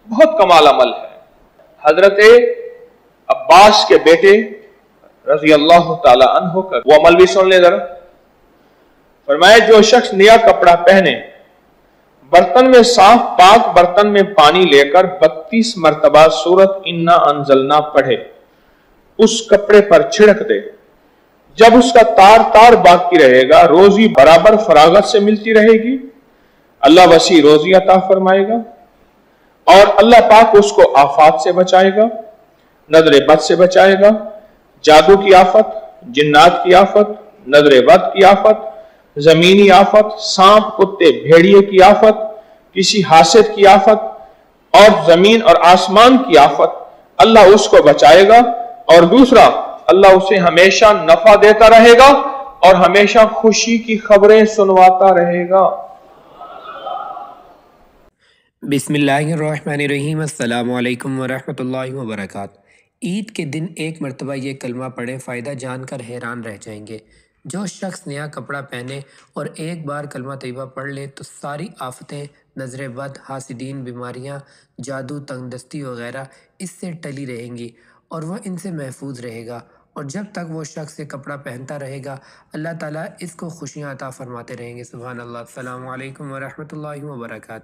बहुत कमाल अमल है। हजरत अब्बास के बेटे रजी अल्लाह ताला अन्हु का वो अमल भी सुन ले जरा। फरमाया जो शख्स नया कपड़ा पहने, बर्तन में साफ पाक बर्तन में पानी लेकर 32 मरतबा सूरत इन्ना अंजलना पढ़े, उस कपड़े पर छिड़क दे, जब उसका तार तार बाकी रहेगा, रोजी बराबर फरागत से मिलती रहेगी, अल्लाह वसी रोजी अता फरमाएगा और अल्लाह पाक उसको आफात से बचाएगा, नजर बद से बचाएगा, जादू की आफत, जिन्नात की आफत, नजर बद की आफत, जमीनी आफत, सांप कुत्ते भेड़िए की आफत, किसी हासिद की आफत और जमीन और आसमान की आफत, अल्लाह उसको बचाएगा। और दूसरा, अल्लाह उसे हमेशा नफा देता रहेगा और हमेशा खुशी की खबरें सुनवाता रहेगा। बिस्मिल्लाहिर्रहमानिर्रहीम, अस्सलामु अलैकुम वरहमतुल्लाहि वबरकातुहू। ईद के दिन एक मरतबा ये कलमा पढ़ें, फ़ायदा जानकर हैरान रह जाएंगे। जो शख्स नया कपड़ा पहने और एक बार कलमा तैयबा पढ़ ले तो सारी आफतें, नज़र बद, हासिदीन, बीमारियां, जादू, तंगदस्ती वगैरह इससे टली रहेंगी और वह इनसे महफूज रहेगा। और जब तक वो शख्स ये कपड़ा पहनता रहेगा, अल्लाह ताला इसको खुशियाँ अता फरमाते रहेंगे। सुभान अल्लाह। अस्सलामु अलैकुम वरहमतुल्लाहि वबरकातुहू।